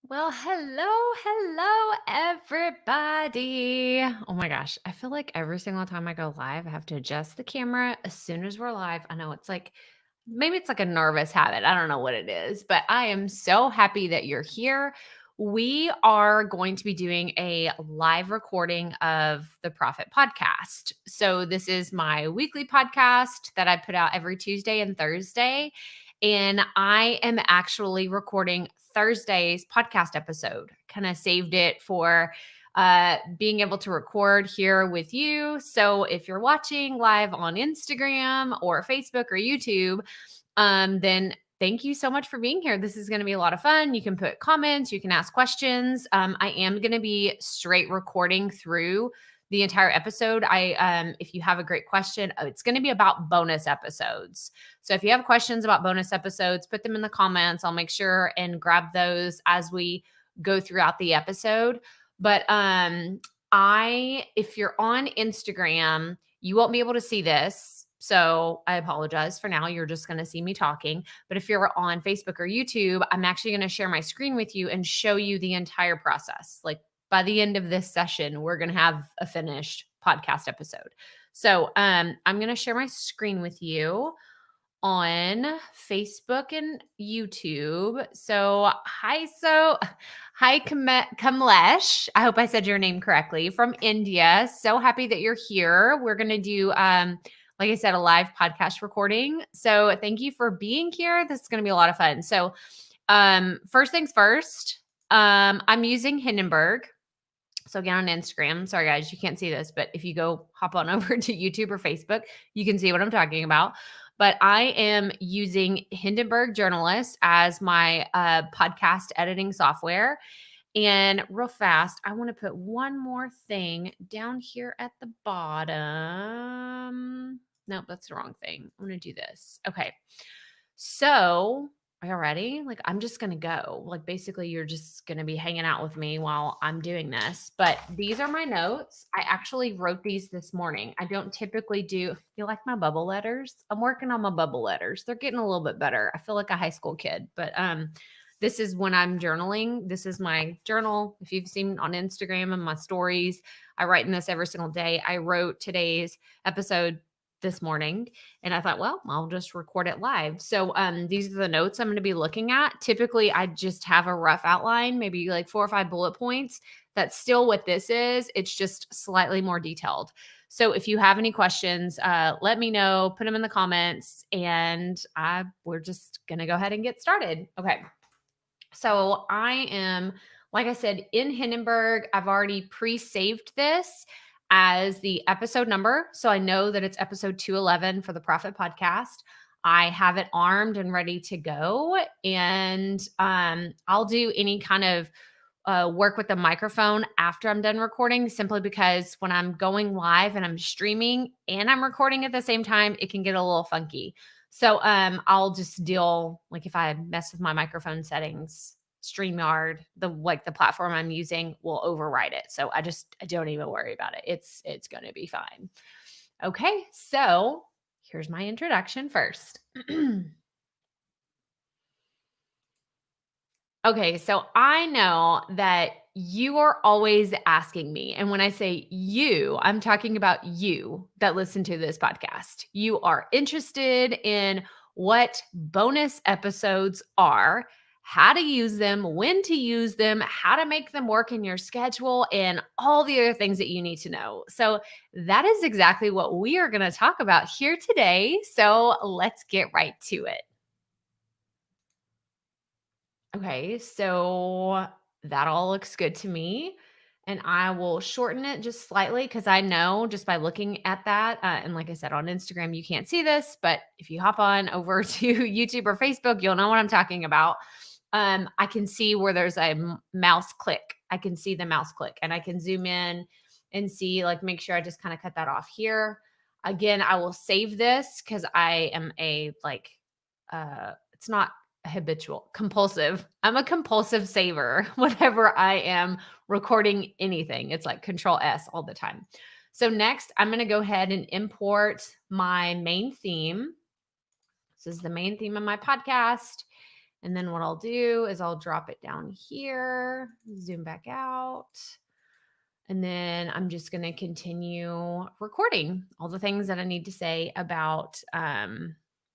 Well, hello, everybody. Oh my gosh. I feel like every single time I go live, I have to adjust the camera as soon as we're live. I know it's like, maybe it's like a nervous habit. I don't know what it is, but I am so happy that you're here. We are going to be doing a live recording of the Proffitt podcast. So, this is my weekly podcast that I put out every Tuesday and Thursday. And I am actually recording Thursday's podcast episode. Kind of saved it for being able to record here with you. So if you're watching live on Instagram or Facebook or YouTube, then thank you so much for being here. This is going to be a lot of fun. You can put comments, you can ask questions. I am going to be straight recording through the entire episode. If you have a great question, it's going to be about bonus episodes. So if you have questions about bonus episodes, put them in the comments. I'll make sure and grab those as we go throughout the episode. But if you're on Instagram, you won't be able to see this. So I apologize for now. You're just going to see me talking. But if you're on Facebook or YouTube, I'm actually going to share my screen with you and show you the entire process. Like by the end of this session, we're going to have a finished podcast episode. So I'm going to share my screen with you on Facebook and YouTube. So hi Kamlesh. I hope I said your name correctly, from India. So happy that you're here. We're going to do, like I said, a live podcast recording. So thank you for being here. This is going to be a lot of fun. So first things first, I'm using Hindenburg. So again, on Instagram, sorry guys, you can't see this, but if you go hop on over to YouTube or Facebook, you can see what I'm talking about. But I am using Hindenburg Journalist as my podcast editing software. And real fast, I want to put one more thing down here at the bottom. Nope, that's the wrong thing. I'm going to do this. Okay. So are you ready? Like, I'm just going to go. Like, basically, you're just going to be hanging out with me while I'm doing this. But these are my notes. I actually wrote these this morning. I don't typically do. You like my bubble letters? I'm working on my bubble letters. They're getting a little bit better. I feel like a high school kid. But this is when I'm journaling. This is my journal. If you've seen on Instagram and my stories, I write in this every single day. I wrote today's episode this morning and I thought, well, I'll just record it live. So these are the notes I'm going to be looking at. Typically, I just have a rough outline, maybe like 4 or 5 bullet points. That's still what this is. It's just slightly more detailed. So if you have any questions, let me know, put them in the comments, and we're just going to go ahead and get started. Okay. So I am, like I said, in Hindenburg. I've already pre-saved this as the episode number. So I know that it's episode 211 for the Proffitt podcast. I have it armed and ready to go. And I'll do any kind of work with the microphone after I'm done recording, simply because when I'm going live and I'm streaming and I'm recording at the same time, it can get a little funky. So I'll just deal, like if I mess with my microphone settings, StreamYard, the platform I'm using, will override it. So I don't even worry about it. It's going to be fine. Okay. So here's my introduction first. Okay. So I know that you are always asking me, and when I say you, I'm talking about you that listen to this podcast. You are interested in what bonus episodes are, how to use them, when to use them, how to make them work in your schedule, and all the other things that you need to know. So, that is exactly what we are going to talk about here today. So, let's get right to it. Okay, so that all looks good to me. And I will shorten it just slightly because I know just by looking at that, and like I said on Instagram, you can't see this, but if you hop on over to YouTube or Facebook, you'll know what I'm talking about. I can see where there's a mouse click. I can see the mouse click and I can zoom in and see, like, make sure I just kind of cut that off here. Again, I will save this because I am it's not habitual, compulsive. I'm a compulsive saver whenever I am recording anything. It's like control S all the time. So next, I'm going to go ahead and import my main theme. This is the main theme of my podcast. And then what I'll do is I'll drop it down here, zoom back out. And then I'm just going to continue recording all the things that I need to say about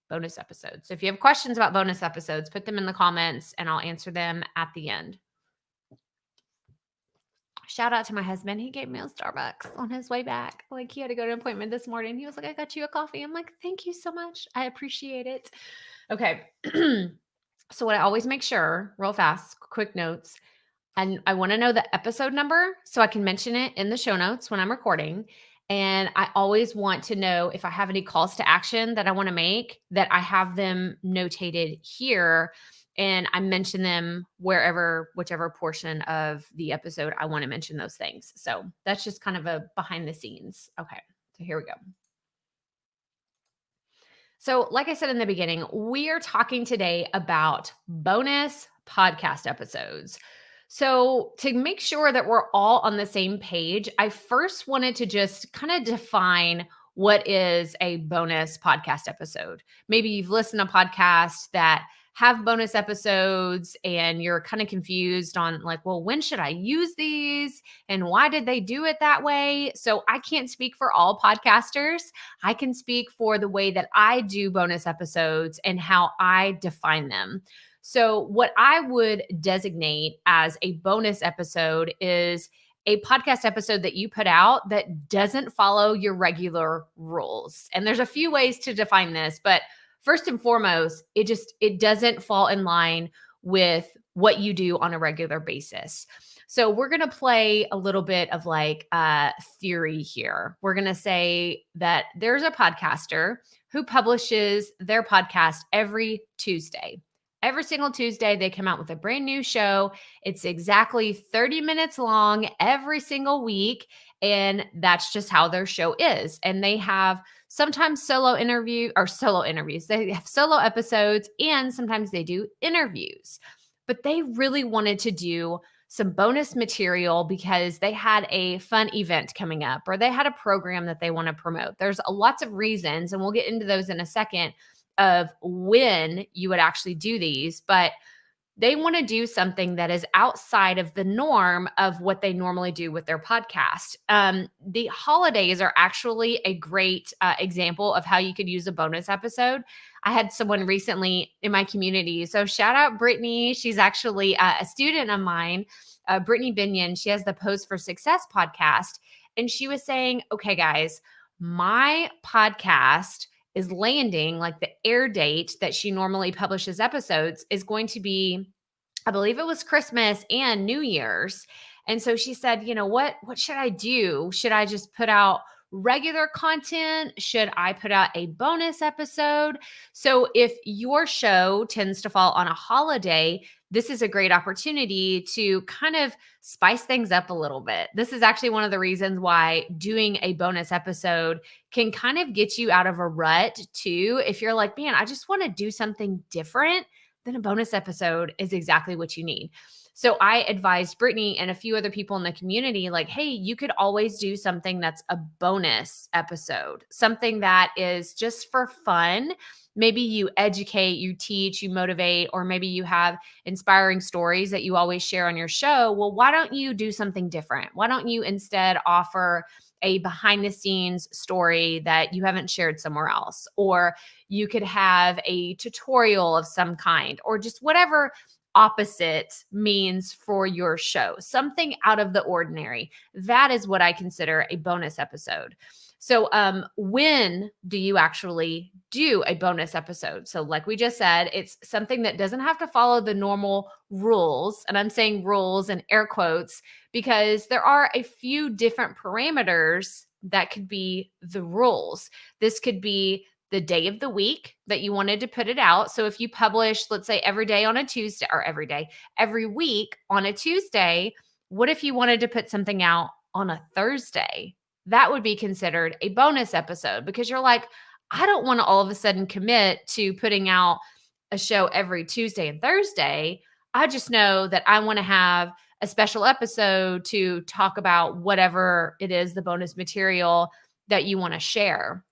bonus episodes. So if you have questions about bonus episodes, put them in the comments and I'll answer them at the end. Shout out to my husband. He gave me a Starbucks on his way back. Like, he had to go to an appointment this morning. He was like, I got you a coffee. I'm like, thank you so much. I appreciate it. Okay. So what I always make sure, real fast, quick notes, and I want to know the episode number so I can mention it in the show notes when I'm recording. And I always want to know if I have any calls to action that I want to make, that I have them notated here and I mention them whichever portion of the episode I want to mention those things. So that's just kind of a behind the scenes. Okay. So here we go. So, like I said in the beginning, we are talking today about bonus podcast episodes. So, to make sure that we're all on the same page, I first wanted to just kind of define what is a bonus podcast episode. Maybe you've listened to podcasts that have bonus episodes and you're kind of confused on, like, well, when should I use these and why did they do it that way? So, I can't speak for all podcasters. I can speak for the way that I do bonus episodes and how I define them. So, what I would designate as a bonus episode is a podcast episode that you put out that doesn't follow your regular rules. And there's a few ways to define this, but first and foremost, it doesn't fall in line with what you do on a regular basis. So we're going to play a little bit of like theory here. We're going to say that there's a podcaster who publishes their podcast every Tuesday. Every single Tuesday, they come out with a brand new show. It's exactly 30 minutes long every single week. And that's just how their show is. And they have sometimes solo interviews. They have solo episodes and sometimes they do interviews. But they really wanted to do some bonus material because they had a fun event coming up or they had a program that they want to promote. There's lots of reasons, and we'll get into those in a second, of when you would actually do these, but they want to do something that is outside of the norm of what they normally do with their podcast. The holidays are actually a great example of how you could use a bonus episode. I had someone recently in my community. So shout out Brittany. She's actually a student of mine, Brittany Binion. She has the Post for Success podcast. And she was saying, okay, guys, my podcast is landing, like the air date that she normally publishes episodes is going to be, I believe it was Christmas and New Year's. And so she said, you know, what should I do? Should I just put out regular content? Should I put out a bonus episode? So if your show tends to fall on a holiday, this is a great opportunity to kind of spice things up a little bit. This is actually one of the reasons why doing a bonus episode can kind of get you out of a rut too. If you're like, man, I just want to do something different, then a bonus episode is exactly what you need. So I advised Brittany and a few other people in the community, like, hey, you could always do something that's a bonus episode, something that is just for fun. Maybe you educate, you teach, you motivate, or maybe you have inspiring stories that you always share on your show. Well, why don't you do something different? Why don't you instead offer a behind the scenes story that you haven't shared somewhere else? Or you could have a tutorial of some kind, or just whatever opposite means for your show, something out of the ordinary. That is what I consider a bonus episode. So, when do you actually do a bonus episode? So, like we just said, it's something that doesn't have to follow the normal rules. And I'm saying rules and air quotes because there are a few different parameters that could be the rules. This could be the day of the week that you wanted to put it out. So if you publish, let's say every day on a Tuesday, or every week on a Tuesday, what if you wanted to put something out on a Thursday? That would be considered a bonus episode because you're like, I don't want to all of a sudden commit to putting out a show every Tuesday and Thursday. I just know that I want to have a special episode to talk about whatever it is, the bonus material that you want to share.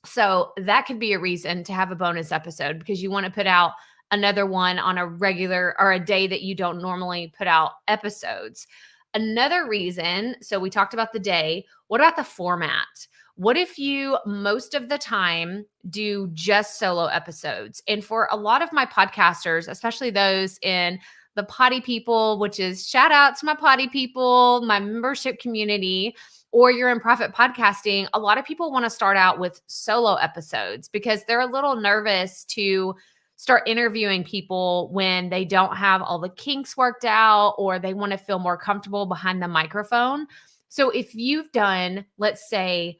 So that could be a reason to have a bonus episode because you want to put out another one on a regular or a day that you don't normally put out episodes. Another reason, so we talked about the day. What about the format? What if you most of the time do just solo episodes? And for a lot of my podcasters, especially those in the potty people, which is shout out to my potty people, my membership community, or you're in Proffitt podcasting, a lot of people want to start out with solo episodes because they're a little nervous to start interviewing people when they don't have all the kinks worked out or they want to feel more comfortable behind the microphone. So if you've done, let's say,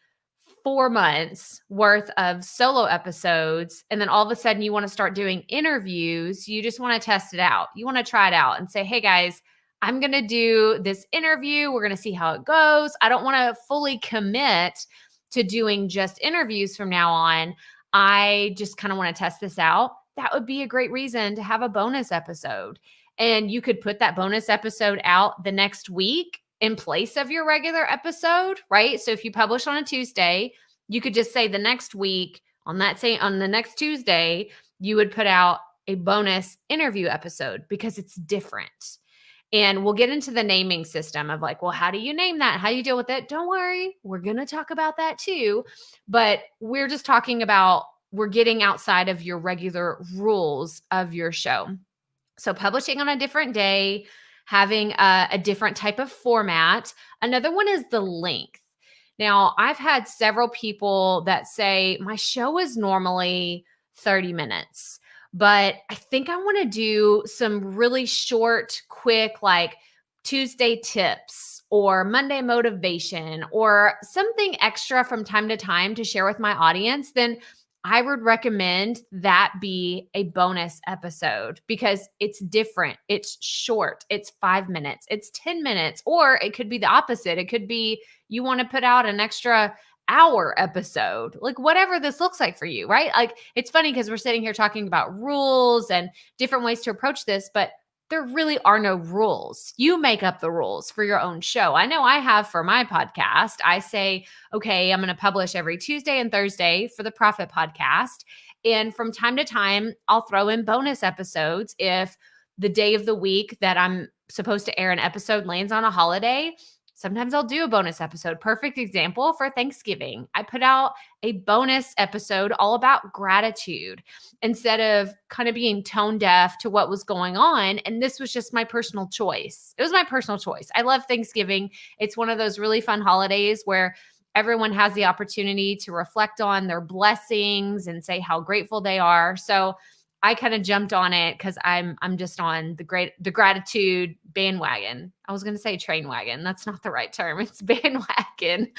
4 months worth of solo episodes, and then all of a sudden you want to start doing interviews, you just want to test it out. You want to try it out and say, hey guys, I'm going to do this interview. We're going to see how it goes. I don't want to fully commit to doing just interviews from now on. I just kind of want to test this out. That would be a great reason to have a bonus episode. And you could put that bonus episode out the next week in place of your regular episode, right? So if you publish on a Tuesday, you could just say the next week on the next Tuesday, you would put out a bonus interview episode because it's different. And we'll get into the naming system of like, well, how do you name that? How do you deal with it? Don't worry. We're going to talk about that too. But we're just talking about, we're getting outside of your regular rules of your show. So publishing on a different day, having a different type of format. Another one is the length. Now, I've had several people that say my show is normally 30 minutes, but I think I want to do some really short, quick, like Tuesday tips or Monday motivation or something extra from time to time to share with my audience. Then I would recommend that be a bonus episode because it's different. It's short. It's 5 minutes. It's 10 minutes, or it could be the opposite. It could be you want to put out an extra hour episode, like whatever this looks like for you, right? Like it's funny because we're sitting here talking about rules and different ways to approach this, but there really are no rules. You make up the rules for your own show. I know I have for my podcast. I say, okay, I'm going to publish every Tuesday and Thursday for the Proffitt podcast. And from time to time, I'll throw in bonus episodes if the day of the week that I'm supposed to air an episode lands on a holiday. Sometimes I'll do a bonus episode. Perfect example for Thanksgiving. I put out a bonus episode all about gratitude instead of kind of being tone deaf to what was going on. And this was just my personal choice. It was my personal choice. I love Thanksgiving. It's one of those really fun holidays where everyone has the opportunity to reflect on their blessings and say how grateful they are. So I kind of jumped on it because I'm just on the gratitude bandwagon. I was going to say train wagon. That's not the right term. It's bandwagon.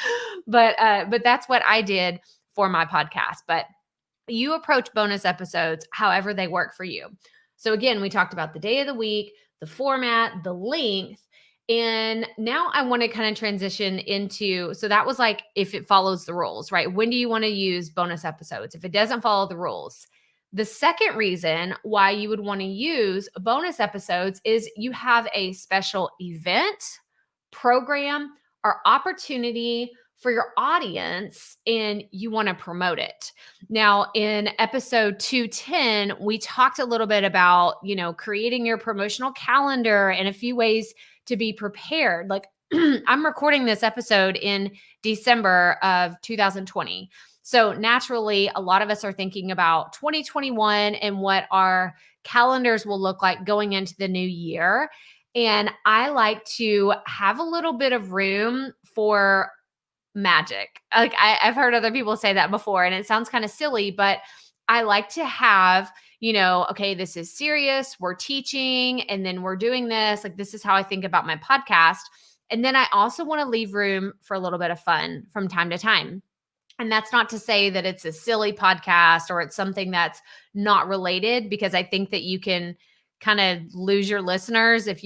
But that's what I did for my podcast. But you approach bonus episodes however they work for you. So again, we talked about the day of the week, the format, the length. And now I want to kind of transition into, so that was like if it follows the rules, right? When do you want to use bonus episodes? If it doesn't follow the rules. The second reason why you would want to use bonus episodes is you have a special event, program, or opportunity for your audience and you want to promote it. Now, in episode 210, we talked a little bit about, creating your promotional calendar and a few ways to be prepared. Like I'm recording this episode in December of 2020. So naturally, a lot of us are thinking about 2021 and what our calendars will look like going into the new year. And I like to have a little bit of room for magic. Like I've heard other people say that before, and it sounds kind of silly, but I like to have, okay, this is serious. We're teaching, and then we're doing this. Like, this is how I think about my podcast. And then I also want to leave room for a little bit of fun from time to time. And that's not to say that it's a silly podcast or it's something that's not related, because I think that you can kind of lose your listeners if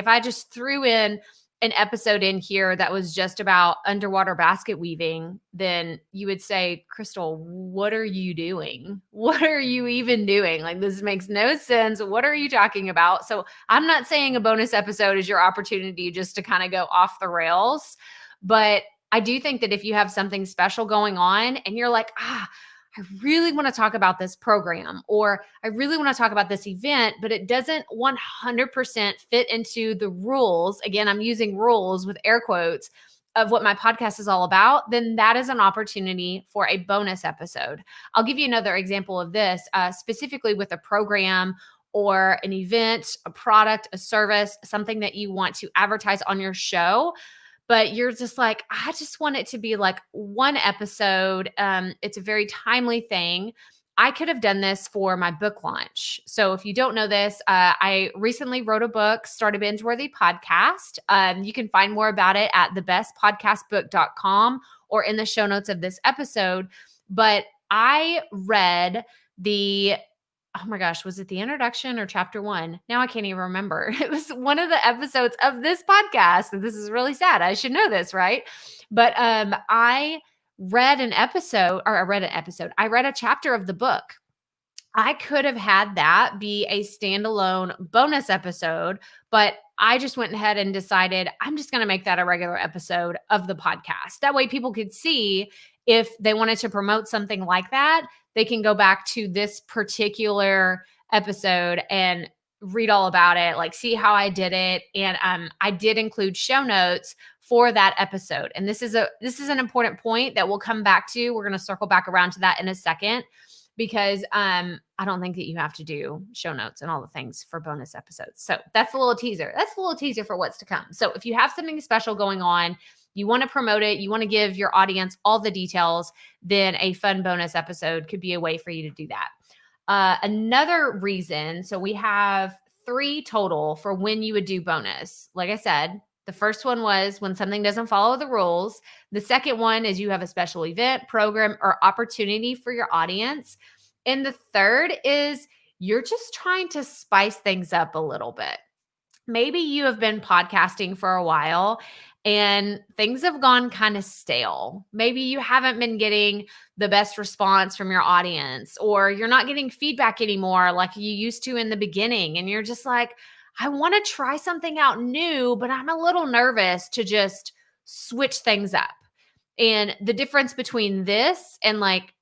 I just threw in an episode in here that was just about underwater basket weaving, then you would say, Crystal, what are you doing? What are you even doing? Like, this makes no sense. What are you talking about? So I'm not saying a bonus episode is your opportunity just to kind of go off the rails, but I do think that if you have something special going on and you're like, I really want to talk about this program, or I really want to talk about this event, but it doesn't 100% fit into the rules. Again, I'm using rules with air quotes of what my podcast is all about, then that is an opportunity for a bonus episode. I'll give you another example of this, specifically with a program or an event, a product, a service, something that you want to advertise on your show. But you're just like, I just want it to be like one episode. It's a very timely thing. I could have done this for my book launch. So if you don't know this, I recently wrote a book, Start a Binge-Worthy Podcast. You can find more about it at thebestpodcastbook.com or in the show notes of this episode. But I read oh my gosh, was it the introduction or chapter 1? Now I can't even remember. It was one of the episodes of this podcast. And this is really sad. I should know this, right? But I read I read a chapter of the book. I could have had that be a standalone bonus episode, but I just went ahead and decided I'm just going to make that a regular episode of the podcast. That way people could see if they wanted to promote something like that, they can go back to this particular episode and read all about it, like see how I did it. And I did include show notes for that episode. And this is an important point that we'll come back to. We're going to circle back around to that in a second, because I don't think that you have to do show notes and all the things for bonus episodes. So that's a little teaser. That's a little teaser for what's to come. So if you have something special going on, you want to promote it, you want to give your audience all the details, then a fun bonus episode could be a way for you to do that. Another reason, so we have 3 total for when you would do bonus. Like I said, the first one was when something doesn't follow the rules. The second one is you have a special event, program, or opportunity for your audience. And the third is you're just trying to spice things up a little bit. Maybe you have been podcasting for a while and things have gone kind of stale. Maybe you haven't been getting the best response from your audience, or you're not getting feedback anymore like you used to in the beginning. And you're just like, I want to try something out new, but I'm a little nervous to just switch things up. And the difference between this and like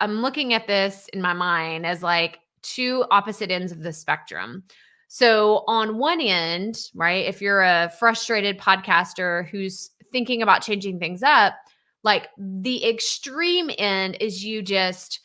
I'm looking at this in my mind as like 2 opposite ends of the spectrum. So on one end, right, if you're a frustrated podcaster who's thinking about changing things up, like the extreme end is you just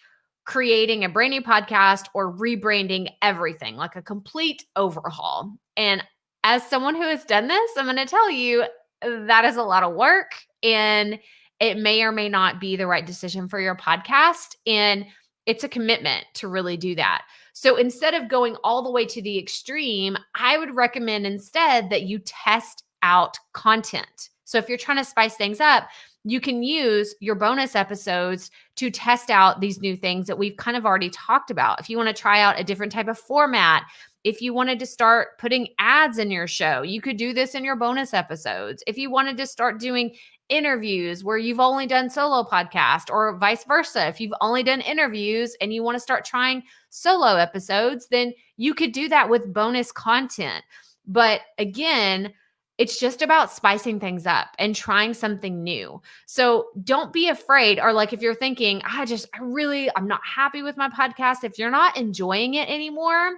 creating a brand new podcast or rebranding everything, like a complete overhaul. And as someone who has done this, I'm going to tell you that is a lot of work, and it may or may not be the right decision for your podcast. And it's a commitment to really do that. So instead of going all the way to the extreme, I would recommend instead that you test out content. So if you're trying to spice things up, you can use your bonus episodes to test out these new things that we've kind of already talked about. If you want to try out a different type of format, if you wanted to start putting ads in your show, you could do this in your bonus episodes. If you wanted to start doing interviews where you've only done solo podcast, or vice versa, if you've only done interviews and you want to start trying solo episodes, then you could do that with bonus content. But again, it's just about spicing things up and trying something new. So don't be afraid, or like if you're thinking, I'm not happy with my podcast. If you're not enjoying it anymore,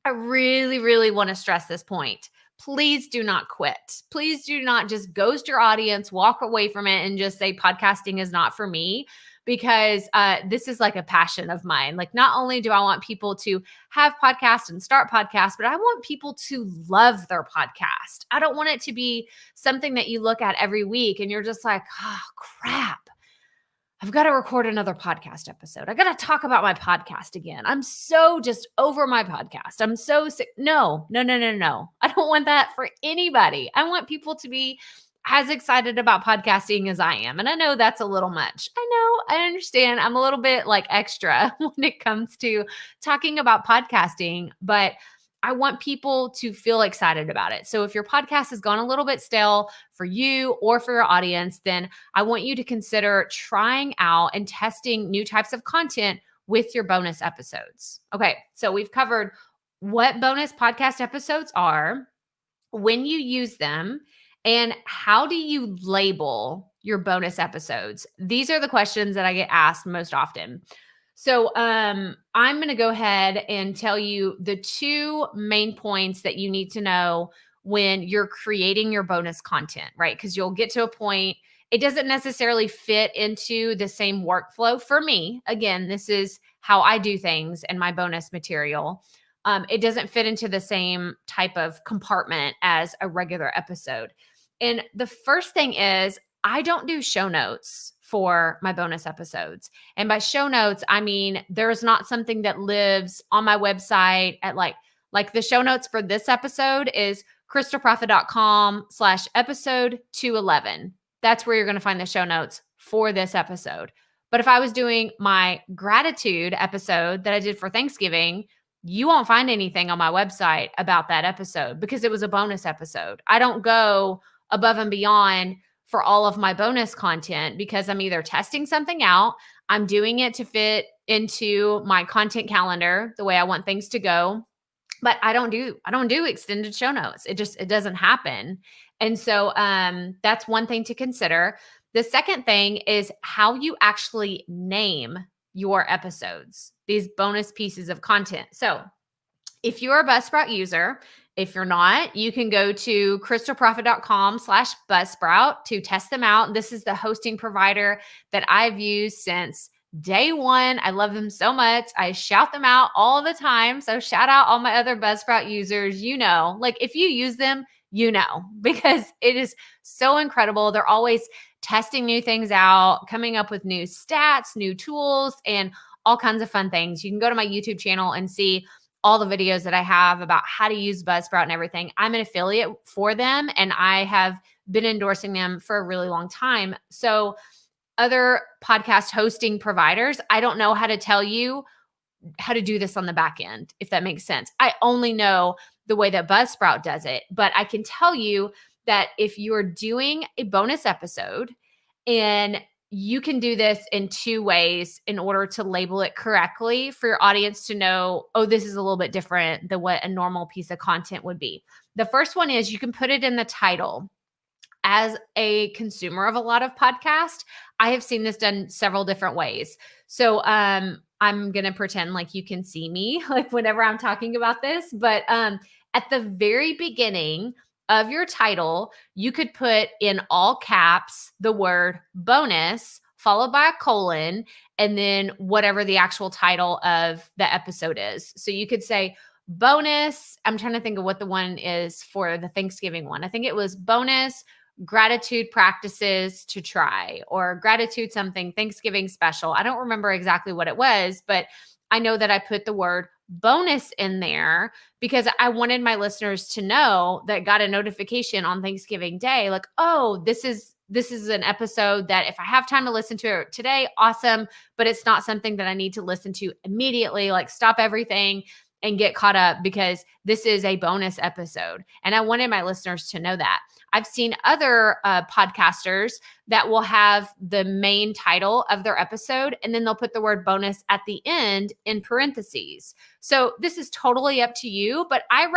I really, really want to stress this point. Please do not quit. Please do not just ghost your audience, walk away from it, and just say podcasting is not for me, because this is like a passion of mine. Like, not only do I want people to have podcasts and start podcasts, but I want people to love their podcast. I don't want it to be something that you look at every week and you're just like, oh, crap. I've got to record another podcast episode. I got to talk about my podcast again. I'm so just over my podcast. I'm so sick. No. I don't want that for anybody. I want people to be as excited about podcasting as I am. And I know that's a little much. I understand. I'm a little bit like extra when it comes to talking about podcasting, but I want people to feel excited about it. So if your podcast has gone a little bit stale for you or for your audience, then I want you to consider trying out and testing new types of content with your bonus episodes. Okay, so we've covered what bonus podcast episodes are, when you use them, and how do you label your bonus episodes? These are the questions that I get asked most often. So I'm going to go ahead and tell you the two main points that you need to know when you're creating your bonus content, right? Because you'll get to a point, it doesn't necessarily fit into the same workflow for me. Again, this is how I do things in my bonus material. It doesn't fit into the same type of compartment as a regular episode. And the first thing is, I don't do show notes for my bonus episodes. And by show notes, I mean, there's not something that lives on my website at like the show notes for this episode is crystalproffitt.com/episode 211. That's where you're going to find the show notes for this episode. But if I was doing my gratitude episode that I did for Thanksgiving, you won't find anything on my website about that episode because it was a bonus episode. I don't go above and beyond for all of my bonus content because I'm either testing something out, I'm doing it to fit into my content calendar, the way I want things to go, but I don't do extended show notes. It doesn't happen. And so that's one thing to consider. The second thing is how you actually name your episodes, these bonus pieces of content. So if you're a Buzzsprout user, if you're not, you can go to crystalproffitt.com/Buzzsprout to test them out. This is the hosting provider that I've used since day one. I love them so much. I shout them out all the time. So shout out all my other Buzzsprout users. Like if you use them, because it is so incredible. They're always testing new things out, coming up with new stats, new tools, and all kinds of fun things. You can go to my YouTube channel and see all the videos that I have about how to use Buzzsprout and everything. I'm an affiliate for them, and I have been endorsing them for a really long time. So other podcast hosting providers, I don't know how to tell you how to do this on the back end, if that makes sense. I only know the way that Buzzsprout does it, but I can tell you that if you're doing a bonus episode, and you can do this in two ways in order to label it correctly for your audience to know, oh, this is a little bit different than what a normal piece of content would be. The first one is you can put it in the title. As a consumer of a lot of podcasts, I have seen this done several different ways. So I'm going to pretend like you can see me like whenever I'm talking about this, but at the very beginning of your title, you could put in all caps the word bonus followed by a colon, and then whatever the actual title of the episode is. So you could say bonus. I'm trying to think of what the one is for the Thanksgiving one. I think it was bonus gratitude practices to try, or gratitude something Thanksgiving special. I don't remember exactly what it was, but I know that I put the word bonus in there because I wanted my listeners to know that got a notification on Thanksgiving Day, like, oh, this is an episode that if I have time to listen to it today, awesome. But it's not something that I need to listen to immediately, like stop everything and get caught up because this is a bonus episode. And I wanted my listeners to know that. I've seen other podcasters that will have the main title of their episode, and then they'll put the word bonus at the end in parentheses. So this is totally up to you, but I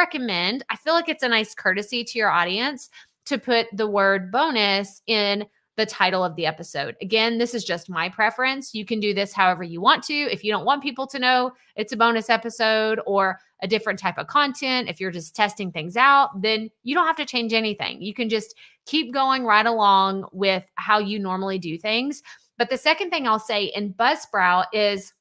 feel like it's a nice courtesy to your audience to put the word bonus in the title of the episode. Again, this is just my preference. You can do this however you want to. If you don't want people to know it's a bonus episode or a different type of content, if you're just testing things out, then you don't have to change anything. You can just keep going right along with how you normally do things. But the second thing I'll say in Buzzsprout is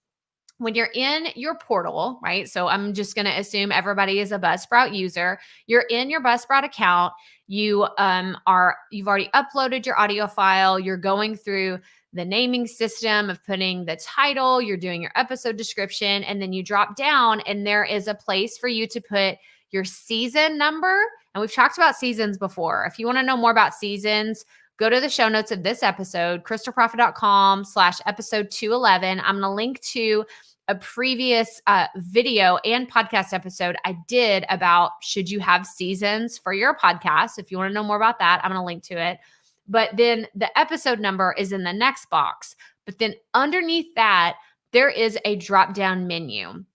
when you're in your portal, right? So I'm just going to assume everybody is a Buzzsprout user. You're in your Buzzsprout account. You've already uploaded your audio file. You're going through the naming system of putting the title, you're doing your episode description, and then you drop down and there is a place for you to put your season number. And we've talked about seasons before. If you want to know more about seasons, go to the show notes of this episode, crystalproffitt.com/episode 211. I'm going to link to a previous video and podcast episode I did about should you have seasons for your podcast. If you want to know more about that, I'm going to link to it. But then the episode number is in the next box. But then underneath that, there is a drop-down menu.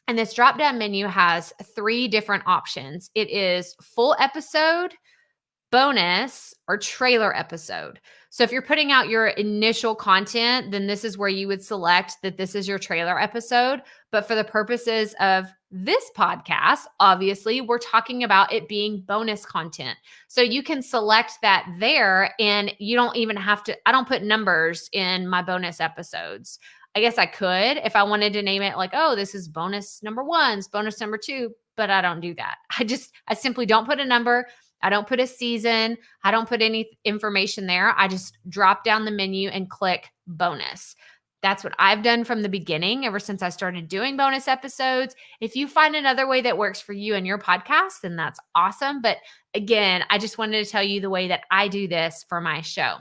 And this drop-down menu has 3 different options. It is full episode, bonus, or trailer episode. So if you're putting out your initial content, then this is where you would select that this is your trailer episode. But for the purposes of this podcast, obviously, we're talking about it being bonus content. So you can select that there, and you don't even have to, I don't put numbers in my bonus episodes. I guess I could if I wanted to name it like, oh, this is bonus number 1, bonus number 2, but I don't do that. I simply don't put a number. I don't put a season. I don't put any information there. I just drop down the menu and click bonus. That's what I've done from the beginning, ever since I started doing bonus episodes. If you find another way that works for you and your podcast, then that's awesome. But again, I just wanted to tell you the way that I do this for my show.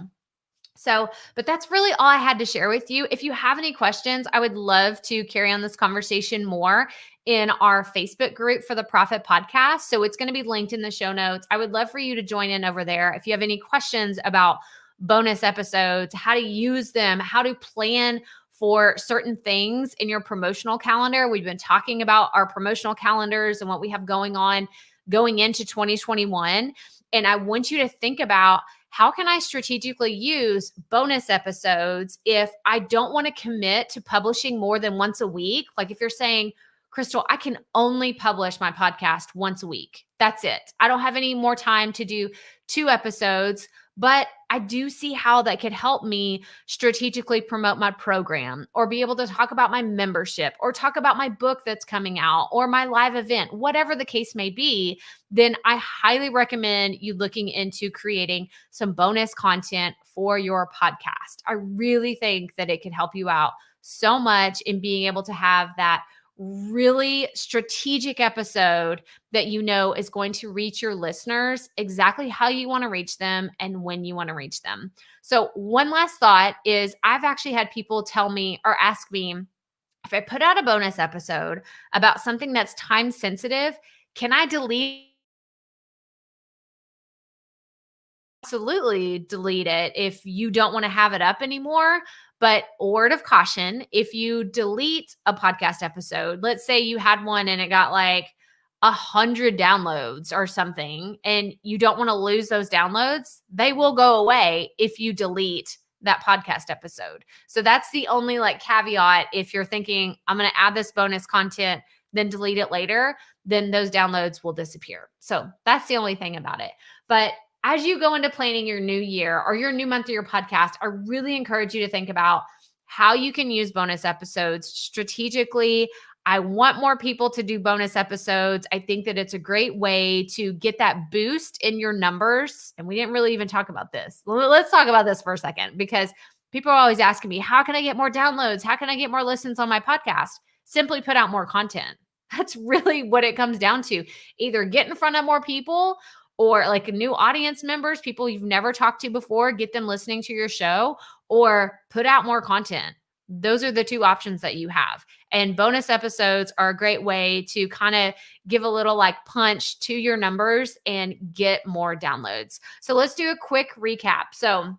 So, but that's really all I had to share with you. If you have any questions, I would love to carry on this conversation more in our Facebook group for the Proffitt podcast. So it's going to be linked in the show notes. I would love for you to join in over there. If you have any questions about bonus episodes, how to use them, how to plan for certain things in your promotional calendar. We've been talking about our promotional calendars and what we have going on going into 2021. And I want you to think about, how can I strategically use bonus episodes if I don't want to commit to publishing more than once a week? Like if you're saying, Crystal, I can only publish my podcast once a week. That's it. I don't have any more time to do 2 episodes, but I do see how that could help me strategically promote my program, or be able to talk about my membership, or talk about my book that's coming out, or my live event, whatever the case may be. Then I highly recommend you looking into creating some bonus content for your podcast. I really think that it could help you out so much in being able to have that really strategic episode that you know is going to reach your listeners exactly how you want to reach them and when you want to reach them. So one last thought is, I've actually had people tell me or ask me, if I put out a bonus episode about something that's time sensitive, can I delete? Absolutely delete it if you don't want to have it up anymore. But word of caution, if you delete a podcast episode, let's say you had one and it got like 100 downloads or something, and you don't want to lose those downloads, they will go away if you delete that podcast episode. So that's the only like caveat. If you're thinking, I'm going to add this bonus content, then delete it later, then those downloads will disappear. So that's the only thing about it. But as you go into planning your new year or your new month of your podcast, I really encourage you to think about how you can use bonus episodes strategically. I want more people to do bonus episodes. I think that it's a great way to get that boost in your numbers. And we didn't really even talk about this. Let's talk about this for a second, because people are always asking me, how can I get more downloads? How can I get more listens on my podcast? Simply put out more content. That's really what it comes down to. Either get in front of more people, or like new audience members, people you've never talked to before, get them listening to your show, or put out more content. Those are the 2 options that you have. And bonus episodes are a great way to kind of give a little like punch to your numbers and get more downloads. So let's do a quick recap. So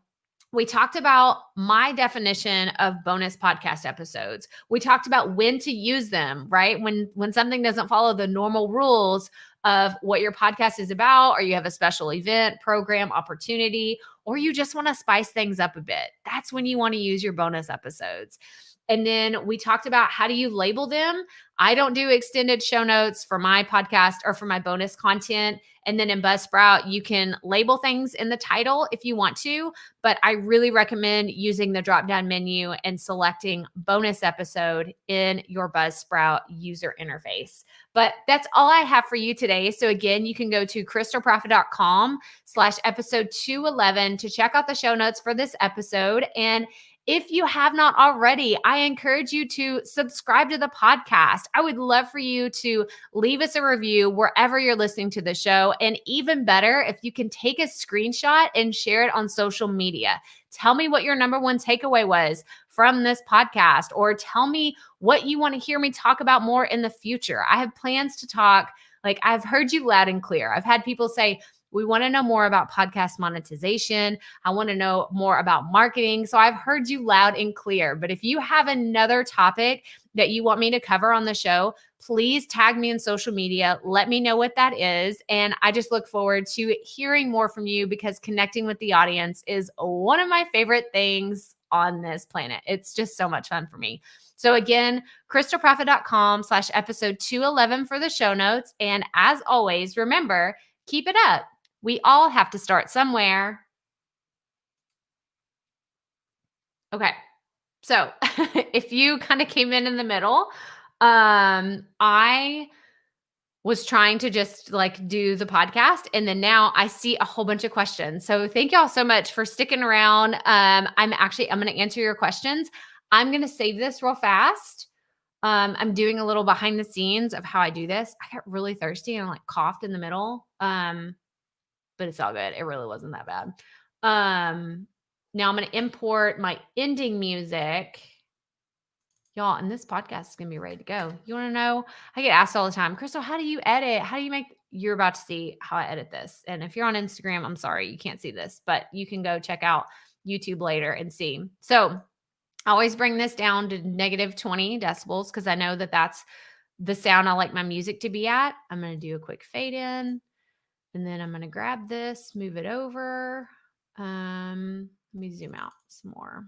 we talked about my definition of bonus podcast episodes. We talked about when to use them, right? When something doesn't follow the normal rules of what your podcast is about, or you have a special event, program, opportunity, or you just want to spice things up a bit. That's when you want to use your bonus episodes. And then we talked about how do you label them. I don't do extended show notes for my podcast or for my bonus content. And then in Buzzsprout, you can label things in the title if you want to, but I really recommend using the drop-down menu and selecting bonus episode in your Buzzsprout user interface. But that's all I have for you today. So again, you can go to crystalproffitt.com/episode 211 to check out the show notes for this episode. And if you have not already, I encourage you to subscribe to the podcast. I would love for you to leave us a review wherever you're listening to the show. And even better, if you can take a screenshot and share it on social media. Tell me what your number one takeaway was from this podcast, or tell me what you want to hear me talk about more in the future. I have plans to talk. Like, I've heard you loud and clear. I've had people say, we want to know more about podcast monetization. I want to know more about marketing. So I've heard you loud and clear. But if you have another topic that you want me to cover on the show, please tag me in social media. Let me know what that is. And I just look forward to hearing more from you, because connecting with the audience is one of my favorite things on this planet. It's just so much fun for me. So again, crystalproffitt.com/episode 211 for the show notes. And as always, remember, keep it up. We all have to start somewhere. Okay. So if you kind of came in the middle, I was trying to just like do the podcast, and then now I see a whole bunch of questions. So thank y'all so much for sticking around. I'm going to answer your questions. I'm going to save this real fast. I'm doing a little behind the scenes of how I do this. I got really thirsty and like coughed in the middle. But it's all good. It really wasn't that bad. Now I'm going to import my ending music. Y'all, and this podcast is going to be ready to go. You want to know? I get asked all the time, Crystal, how do you edit? How do you make? You're about to see how I edit this. And if you're on Instagram, I'm sorry, you can't see this, but you can go check out YouTube later and see. So I always bring this down to -20 decibels, because I know that that's the sound I like my music to be at. I'm going to do a quick fade in. And then I'm going to grab this, move it over. Let me zoom out some more.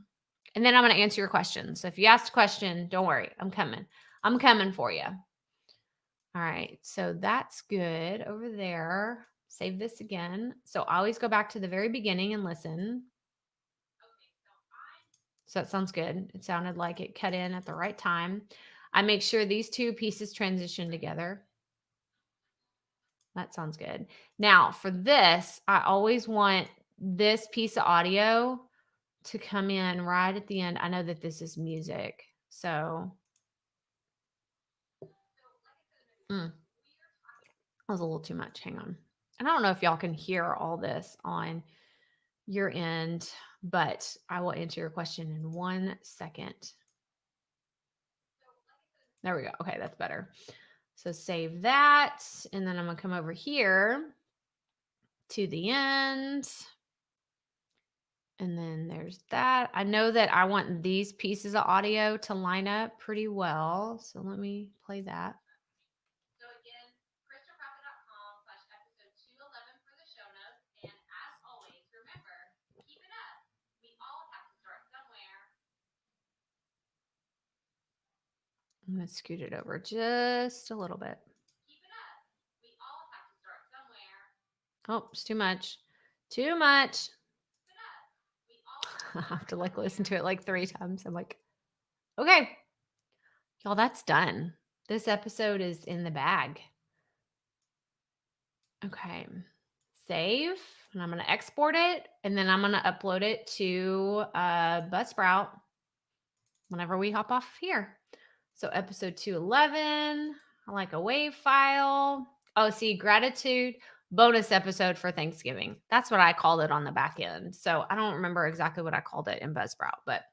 And then I'm going to answer your questions. So if you asked a question, don't worry. I'm coming. I'm coming for you. All right. So that's good over there. Save this again. So I always go back to the very beginning and listen. So that sounds good. It sounded like it cut in at the right time. I make sure these two pieces transition together. That sounds good. Now for this, I always want this piece of audio to come in right at the end. I know that this is music, so that was a little too much. Hang on. And I don't know if y'all can hear all this on your end, but I will answer your question in 1 second. There we go. Okay, that's better. So save that. And then I'm going to come over here to the end. And then there's that. I know that I want these pieces of audio to line up pretty well. So let me play that. So again, crystalproffitt.com/episode 211 for the show notes. And as always, remember, keep it up. We all have to start somewhere. I'm going to scoot it over just a little bit. Keep it up. We all have to start somewhere. Oh, it's too much. Too much. I have to like listen to it like 3 times. I'm like, okay, y'all, that's done. This episode is in the bag. Okay, save, and I'm going to export it, and then I'm going to upload it to Buzzsprout whenever we hop off here. So episode 211, I like a WAV file. Oh, see, gratitude. Bonus episode for Thanksgiving. That's what I called it on the back end. So I don't remember exactly what I called it in Buzzsprout, but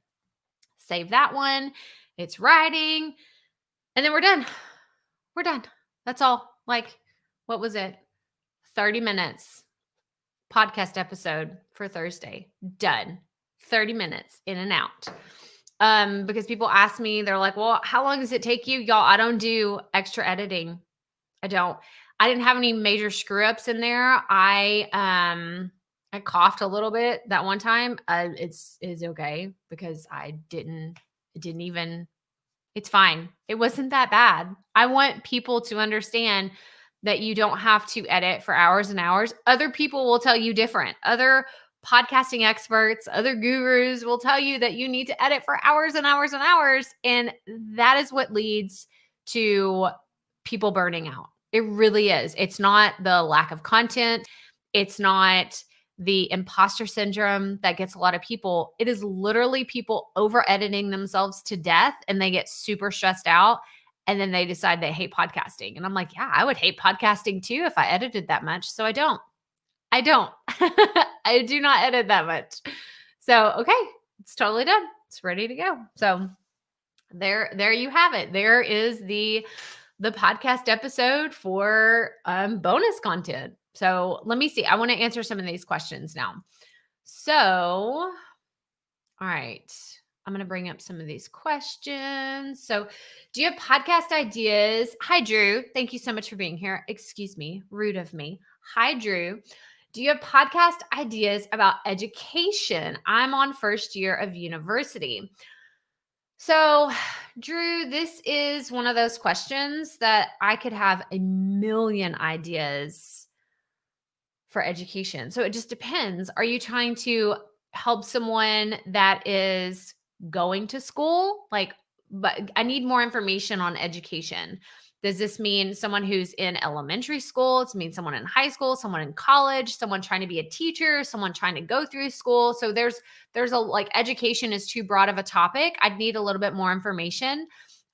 save that one. It's writing. And then we're done. We're done. That's all. Like, what was it? 30 minutes podcast episode for Thursday. Done. 30 minutes in and out. Because people ask me, they're like, well, how long does it take you? Y'all, I don't do extra editing. I didn't have any major screw ups in there. I coughed a little bit that one time. It's okay because I didn't It's fine. It wasn't that bad. I want people to understand that you don't have to edit for hours and hours. Other people will tell you different. Other podcasting experts, other gurus will tell you that you need to edit for hours and hours and hours. And that is what leads to people burning out. It really is. It's not the lack of content. It's not the imposter syndrome that gets a lot of people. It is literally people over editing themselves to death and they get super stressed out. And then they decide they hate podcasting. And I'm like, yeah, I would hate podcasting too if I edited that much. So I don't. I don't. I do not edit that much. So, okay, it's totally done. It's ready to go. So there you have it. There is the podcast episode for bonus content. So let me see. I want to answer some of these questions now. So, all right. I'm going to bring up some of these questions. So, do you have podcast ideas? Hi, Drew. Thank you so much for being here. Excuse me. Rude of me. Hi, Drew. Do you have podcast ideas about education? I'm on first year of university. So, Drew, this is one of those questions that I could have a million ideas for education. So it just depends. Are you trying to help someone that is going to school? But I need more information on education. Does this mean someone who's in elementary school? Does it mean someone in high school, someone in college, someone trying to be a teacher, someone trying to go through school? So there's education is too broad of a topic. I'd need a little bit more information.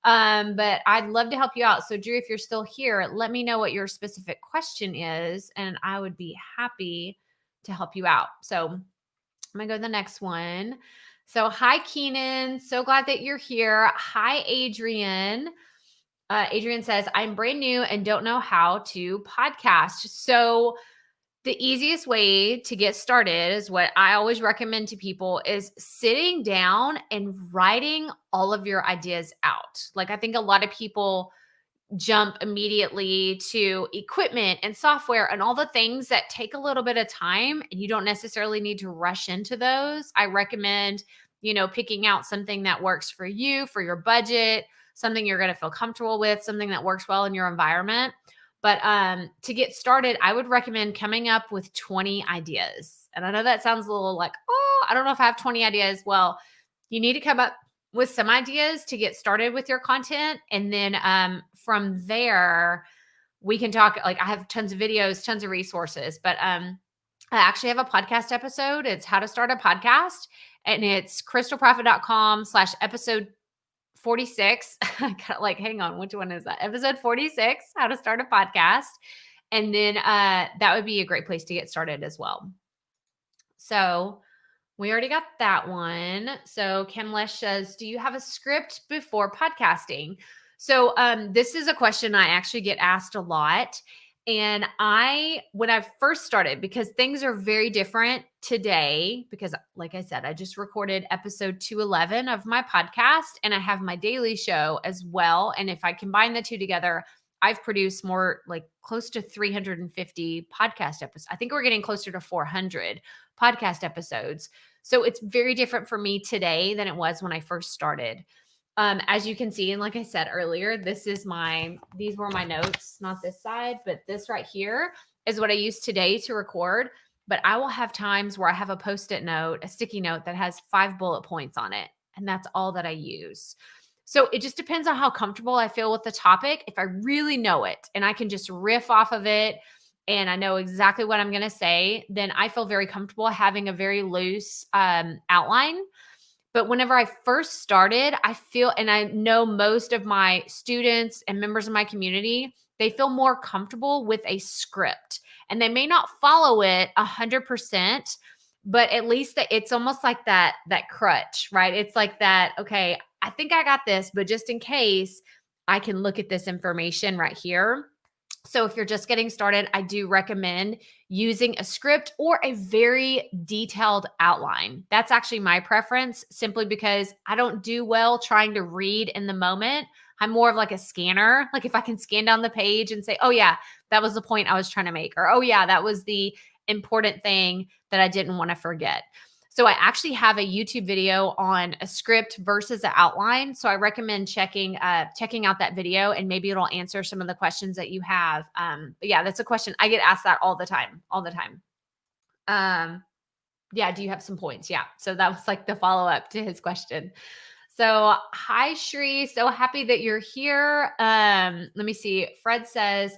But I'd love to help you out. So Drew, if you're still here, let me know what your specific question is, and I would be happy to help you out. So I'm going to go to the next one. So hi, Keenan. So glad that you're here. Hi, Adrian. Adrian says, I'm brand new and don't know how to podcast. So the easiest way to get started is what I always recommend to people is sitting down and writing all of your ideas out. Like I think a lot of people jump immediately to equipment and software and all the things that take a little bit of time, and you don't necessarily need to rush into those. I recommend, picking out something that works for you, for your budget, something you're going to feel comfortable with, something that works well in your environment. But to get started, I would recommend coming up with 20 ideas. And I know that sounds a little like, oh, I don't know if I have 20 ideas. Well, you need to come up with some ideas to get started with your content. And then from there, we can talk. Like I have tons of videos, tons of resources, but I actually have a podcast episode. It's how to start a podcast, and it's crystalproffitt.com/episode 46. Hang on, which one is that? Episode 46, how to start a podcast. And then that would be a great place to get started as well. So we already got that one. So Kimlesh says, do you have a script before podcasting? So this is a question I actually get asked a lot. And when I first started, because things are very different today, because like I said, I just recorded episode 211 of my podcast, and I have my daily show as well. And if I combine the two together, I've produced more, like close to 350 podcast episodes. I think we're getting closer to 400 podcast episodes. So it's very different for me today than it was when I first started. As you can see, and like I said earlier, these were my notes, not this side, but this right here is what I use today to record. But I will have times where I have a Post-it note, a sticky note that has 5 bullet points on it. And that's all that I use. So it just depends on how comfortable I feel with the topic. If I really know it and I can just riff off of it and I know exactly what I'm going to say, then I feel very comfortable having a very loose outline. But whenever I first started, and I know most of my students and members of my community, they feel more comfortable with a script, and they may not follow it 100%, but at least it's almost like that crutch, right? It's like that, okay, I think I got this, but just in case, I can look at this information right here. So if you're just getting started, I do recommend using a script or a very detailed outline. That's actually my preference, simply because I don't do well trying to read in the moment. I'm more of like a scanner. Like if I can scan down the page and say, oh yeah, that was the point I was trying to make, or oh yeah, that was the important thing that I didn't want to forget. So I actually have a YouTube video on a script versus an outline. So I recommend checking out that video, and maybe it'll answer some of the questions that you have. But yeah, that's a question I get asked that all the time, all the time. Yeah, do you have some points? Yeah. So that was like the follow up to his question. So, hi Shri, so happy that you're here. Let me see. Fred says,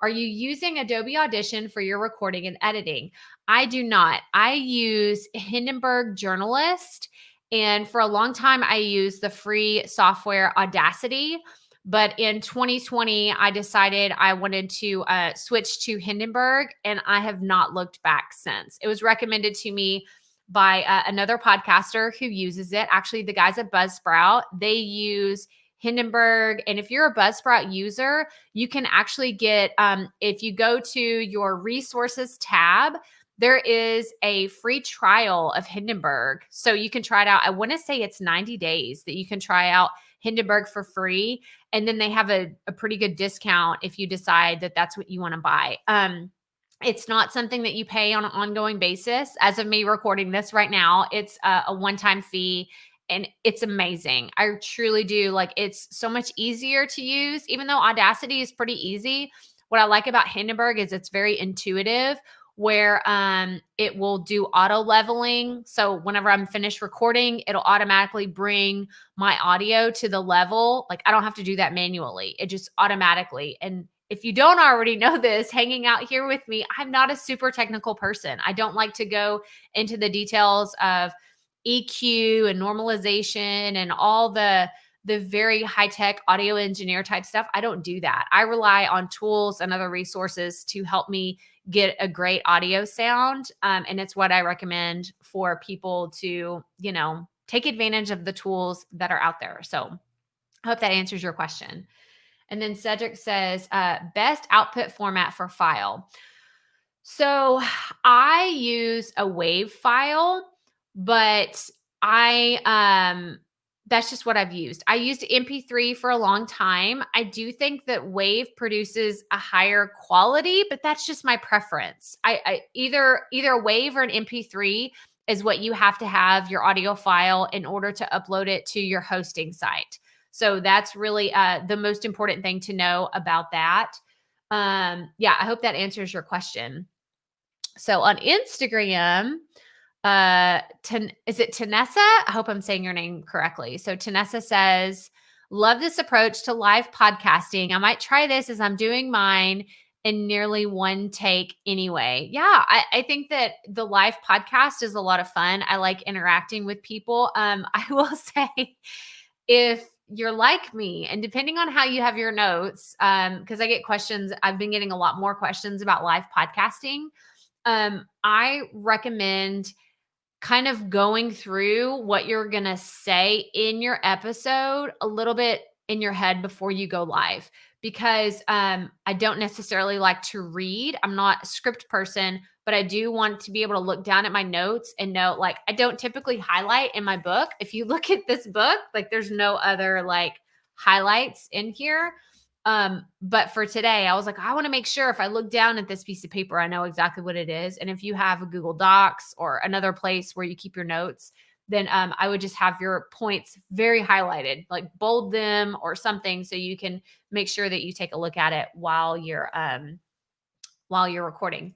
"Are you using Adobe Audition for your recording and editing?" I do not. I use Hindenburg Journalist, and for a long time I used the free software Audacity. But in 2020, I decided I wanted to switch to Hindenburg, and I have not looked back since. It was recommended to me by another podcaster who uses it. Actually, the guys at Buzzsprout, they use Hindenburg. And if you're a Buzzsprout user, you can actually get, if you go to your resources tab, there is a free trial of Hindenburg. So you can try it out. I want to say it's 90 days that you can try out Hindenburg for free. And then they have a pretty good discount if you decide that that's what you want to buy. It's not something that you pay on an ongoing basis. As of me recording this right now, it's a one-time fee, and it's amazing. I truly do. Like, it's so much easier to use, even though Audacity is pretty easy. What I like about Hindenburg is it's very intuitive, where it will do auto leveling. So whenever I'm finished recording, it'll automatically bring my audio to the level. Like, I don't have to do that manually. It just automatically. And if you don't already know this, hanging out here with me, I'm not a super technical person. I don't like to go into the details of EQ and normalization and all the very high-tech audio engineer type stuff. I don't do that. I rely on tools and other resources to help me get a great audio sound. And it's what I recommend for people to, take advantage of the tools that are out there. So I hope that answers your question. And then Cedric says, best output format for file. So I use a WAV file, but that's just what I've used. I used MP3 for a long time. I do think that WAV produces a higher quality, but that's just my preference. I either a WAV or an MP3 is what you have to have your audio file in order to upload it to your hosting site. So that's really the most important thing to know about that. Yeah, I hope that answers your question. So on Instagram, is it Tanessa? I hope I'm saying your name correctly. So Tanessa says, "Love this approach to live podcasting. I might try this as I'm doing mine in nearly one take anyway." Yeah, I think that the live podcast is a lot of fun. I like interacting with people. I will say, if you're like me, and depending on how you have your notes, because I get questions, I've been getting a lot more questions about live podcasting. I recommend kind of going through what you're going to say in your episode a little bit in your head before you go live, because I don't necessarily like to read. I'm not a script person, but I do want to be able to look down at my notes and know, like, I don't typically highlight in my book. If you look at this book, like, there's no other like highlights in here. But for today, I was like, I want to make sure if I look down at this piece of paper, I know exactly what it is. And if you have a Google Docs or another place where you keep your notes, then I would just have your points very highlighted, like bold them or something, so you can make sure that you take a look at it while you're recording.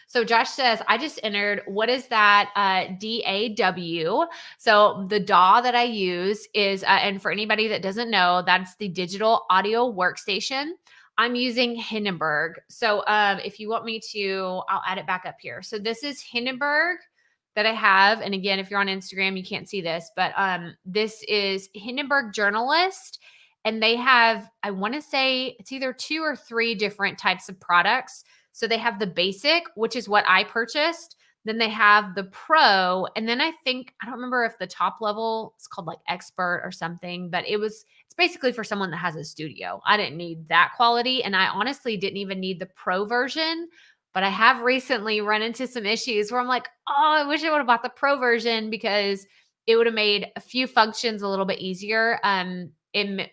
So Josh says, I just entered, what is that DAW? So the DAW that I use is, and for anybody that doesn't know, that's the digital audio workstation. I'm using Hindenburg. So if you want me to, I'll add it back up here. So this is Hindenburg that I have. And again, if you're on Instagram, you can't see this, but this is Hindenburg Journalist. And they have, I want to say it's either 2 or 3 different types of products. So they have the basic, which is what I purchased. Then they have the pro. And then I don't remember if the top level is called like expert or something, but it's basically for someone that has a studio. I didn't need that quality. And I honestly didn't even need the pro version, but I have recently run into some issues where I'm like, oh, I wish I would have bought the pro version, because it would have made a few functions a little bit easier.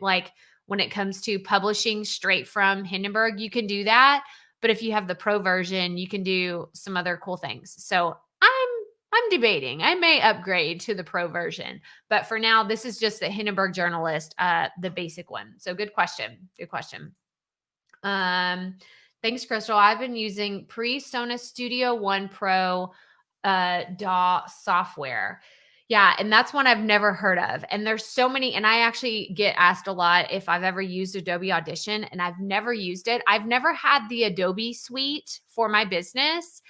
Like when it comes to publishing straight from Hindenburg, you can do that. But if you have the pro version, you can do some other cool things. So I'm I'm debating. I may upgrade to the pro version, but for now, this is just the Hindenburg Journalist, the basic one. So good question. Good question. Thanks, Crystal. I've been using PreSonus Studio One Pro DAW software. Yeah, and that's one I've never heard of. And there's so many, and I actually get asked a lot if I've ever used Adobe Audition, and I've never used it. I've never had the Adobe suite for my business,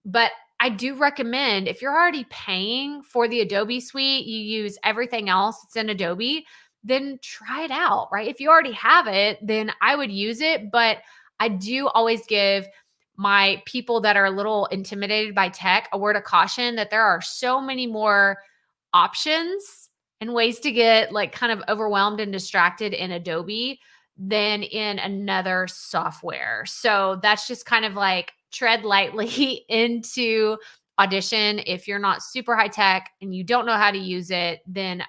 but I do recommend if you're already paying for the Adobe suite, you use everything else that's in Adobe, then try it out, right? If you already have it, then I would use it. But I do always give my people that are a little intimidated by tech a word of caution that there are so many more options and ways to get like kind of overwhelmed and distracted in Adobe than in another software. So that's just kind of like tread lightly into Audition. If you're not super high tech and you don't know how to use it, then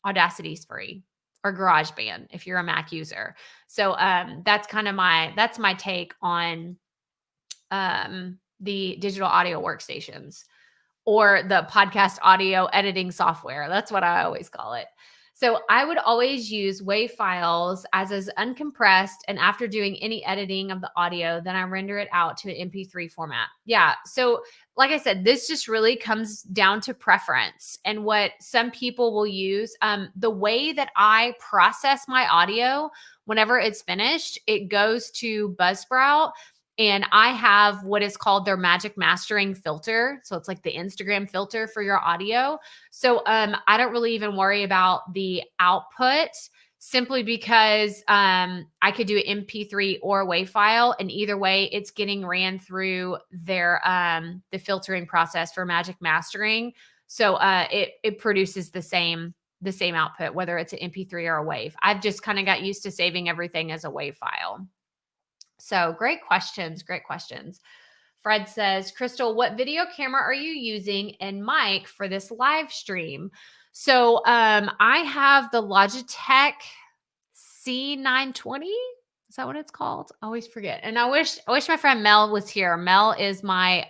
Audacity is free, or GarageBand if you're a Mac user. So that's kind of that's my take on the digital audio workstations, or the podcast audio editing software. That's what I always call it. So I would always use WAV files as is uncompressed. And after doing any editing of the audio, then I render it out to an MP3 format. Yeah. So like I said, this just really comes down to preference and what some people will use. The way that I process my audio, whenever it's finished, it goes to Buzzsprout. And I have what is called their magic mastering filter. So it's like the Instagram filter for your audio. So I don't really even worry about the output, simply because I could do an MP3 or a WAV file, and either way, it's getting ran through their the filtering process for magic mastering. So it produces the same output, whether it's an MP3 or a WAV. I've just kind of got used to saving everything as a WAV file. So great questions. Great questions. Fred says, Crystal, what video camera are you using and mic for this live stream? So I have the Logitech C920. Is that what it's called? I always forget. And I wish my friend Mel was here. Mel is my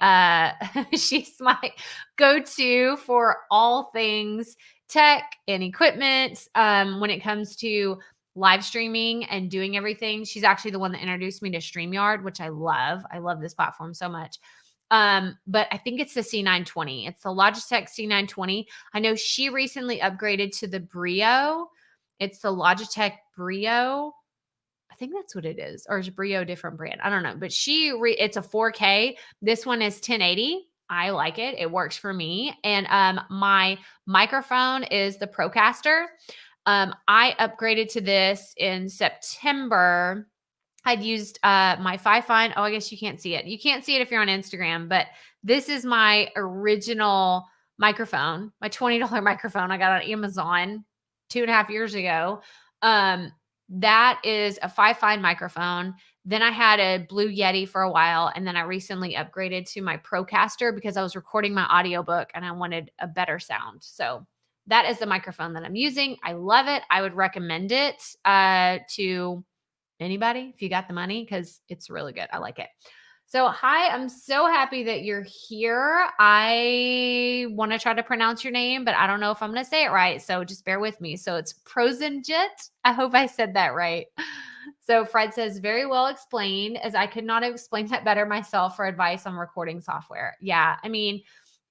she's my go-to for all things tech and equipment when it comes to live streaming and doing everything. She's actually the one that introduced me to StreamYard, which I love. I love this platform so much. But I think it's the C920. It's the Logitech C920. I know she recently upgraded to the Brio. It's the Logitech Brio. I think that's what it is. Or is Brio a different brand? I don't know. But it's a 4K. This one is 1080. I like it. It works for me. And my microphone is the Procaster. I upgraded to this in September. I'd used my Fifine. Oh, I guess you can't see it. You can't see it if you're on Instagram, but this is my original microphone, my $20 microphone I got on Amazon 2.5 years ago. That is a Fifine microphone. Then I had a Blue Yeti for a while, and then I recently upgraded to my Procaster because I was recording my audiobook and I wanted a better sound. So that is the microphone that I'm using. I love it. I would recommend it to anybody if you got the money, because it's really good. I like it. So hi, I'm so happy that you're here. I want to try to pronounce your name, but I don't know if I'm going to say it right. So just bear with me. So it's Prosenjit. I hope I said that right. So Fred says, very well explained, as I could not have explained that better myself for advice on recording software. Yeah, I mean,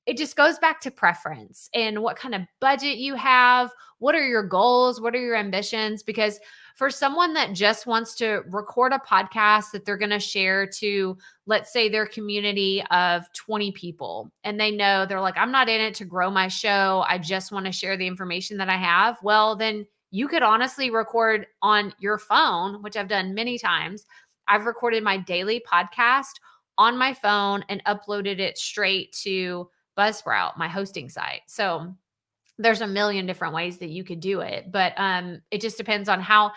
it just goes back to preference and what kind of budget you have. What are your goals? What are your ambitions? Because for someone that just wants to record a podcast that they're going to share to, let's say, their community of 20 people, and they know they're like, I'm not in it to grow my show. I just want to share the information that I have. Well, then you could honestly record on your phone, which I've done many times. I've recorded my daily podcast on my phone and uploaded it straight to Buzzsprout, my hosting site. So there's a million different ways that you could do it, but it just depends on how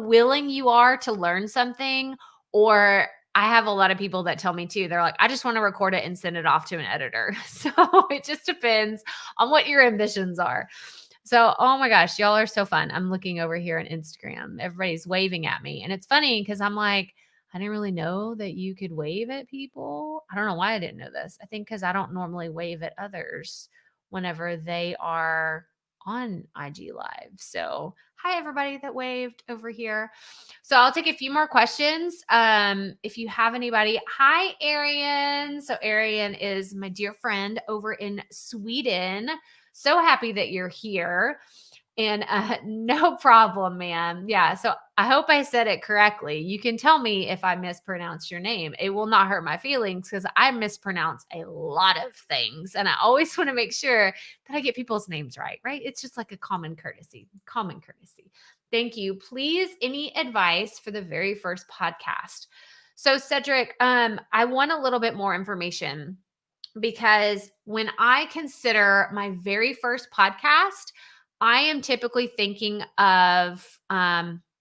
willing you are to learn something. Or I have a lot of people that tell me too, they're like, I just want to record it and send it off to an editor. So it just depends on what your ambitions are. So, oh my gosh, y'all are so fun. I'm looking over here on Instagram. Everybody's waving at me. And it's funny because I'm like, I didn't really know that you could wave at people. I don't know why I didn't know this. I think because I don't normally wave at others whenever they are on IG Live. So, hi, everybody that waved over here. So, I'll take a few more questions. If you have anybody, hi, Arian. So, Arian is my dear friend over in Sweden. So happy that you're here. And no problem, man. Yeah. So I hope I said it correctly. You can tell me if I mispronounce your name. It will not hurt my feelings because I mispronounce a lot of things. And I always want to make sure that I get people's names right, right? It's just like a common courtesy, common courtesy. Thank you. Please, any advice for the very first podcast? So, Cedric, I want a little bit more information because when I consider my very first podcast, I am typically thinking of,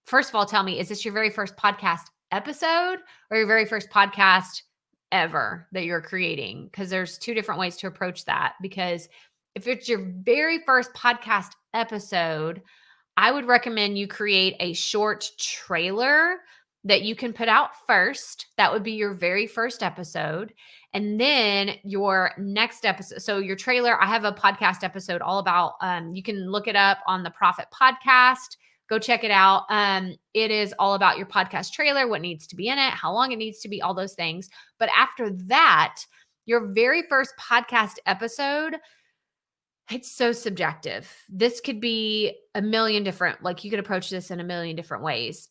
first of all, tell me, is this your very first podcast episode or your very first podcast ever that you're creating? Because there's two different ways to approach that. Because if it's your very first podcast episode, I would recommend you create a short trailer that you can put out first. That would be your very first episode. And then your next episode. So your trailer, I have a podcast episode all about, you can look it up on the Proffitt podcast. Go check it out. It is all about your podcast trailer, what needs to be in it, how long it needs to be, all those things. But after that, your very first podcast episode, it's so subjective. This could be a million different, like you could approach this in a million different ways.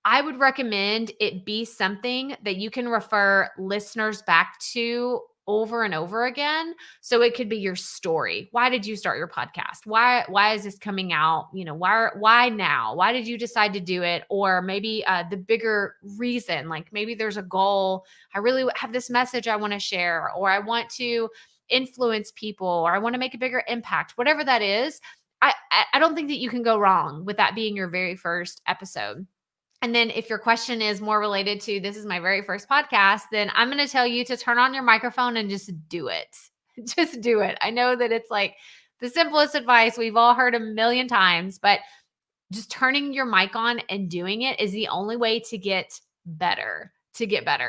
I would recommend it be something that you can refer listeners back to over and over again. So it could be your story. Why did you start your podcast? Why is this coming out? Why now? Why did you decide to do it? Or maybe the bigger reason, like maybe there's a goal. I really have this message I want to share, or I want to influence people, or I want to make a bigger impact, whatever that is. I don't think that you can go wrong with that being your very first episode. And then if your question is more related to this is my very first podcast, then I'm going to tell you to turn on your microphone and just do it. Just do it. I know that it's like the simplest advice we've all heard a million times, but just turning your mic on and doing it is the only way to get better,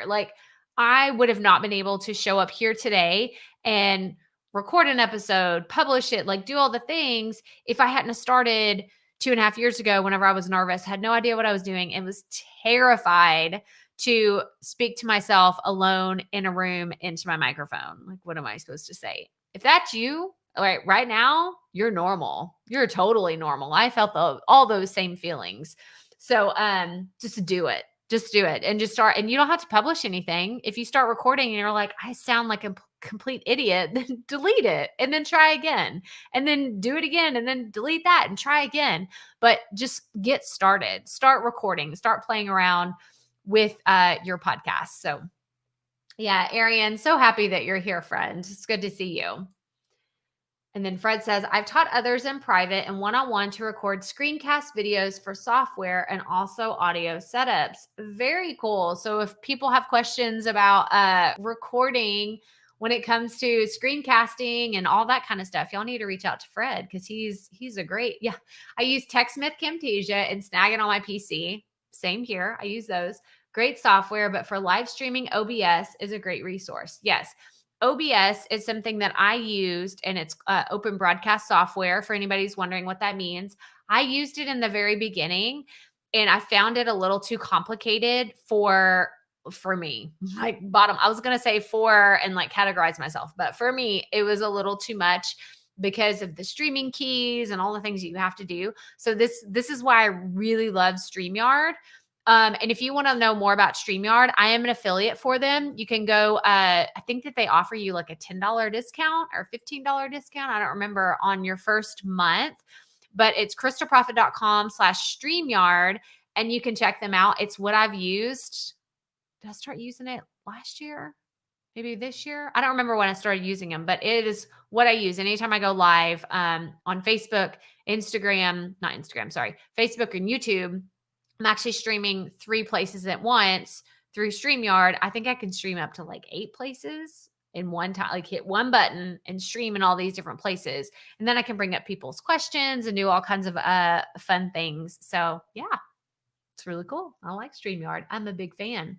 Like I would have not been able to show up here today and record an episode, publish it, like do all the things if I hadn't started 2.5 years ago whenever I was nervous, had no idea what I was doing, and was terrified to speak to myself alone in a room into my microphone. Like, what am I supposed to say? If that's you, right now, you're normal. You're totally normal. I felt all those same feelings. So just do it. Just do it and just start. And you don't have to publish anything. If you start recording and you're like, I sound like a complete idiot, then delete it and then try again and then do it again and then delete that and try again. But just get started. Start recording. Start playing around with your podcast. So yeah, Arian, so happy that you're here, friend. It's good to see you. And then Fred says, I've taught others in private and one-on-one to record screencast videos for software and also audio setups. Very cool. So if people have questions about recording when it comes to screencasting and all that kind of stuff, y'all need to reach out to Fred because he's a great, yeah. I use TechSmith Camtasia and Snagit on my PC. Same here. I use those. Great software, but for live streaming, OBS is a great resource. Yes. OBS is something that I used, and it's open broadcast software for anybody who's wondering what that means. I used it in the very beginning, and I found it a little too complicated for me. Like I was going to say for and like categorize myself, but for me, it was a little too much because of the streaming keys and all the things you have to do. So this is why I really love StreamYard. And if you want to know more about StreamYard, I am an affiliate for them. You can go, I think that they offer you like a $10 discount or $15 discount. I don't remember on your first month, but it's crystalprofit.com/StreamYard and you can check them out. It's what I've used. Did I start using it last year? Maybe this year? I don't remember when I started using them, but it is what I use anytime I go live on Facebook, Facebook and YouTube. I'm actually streaming 3 places at once through StreamYard. I think I can stream up to like 8 places in one time, like hit one button and stream in all these different places. And then I can bring up people's questions and do all kinds of fun things. So yeah, It's really cool. I like StreamYard. I'm a big fan.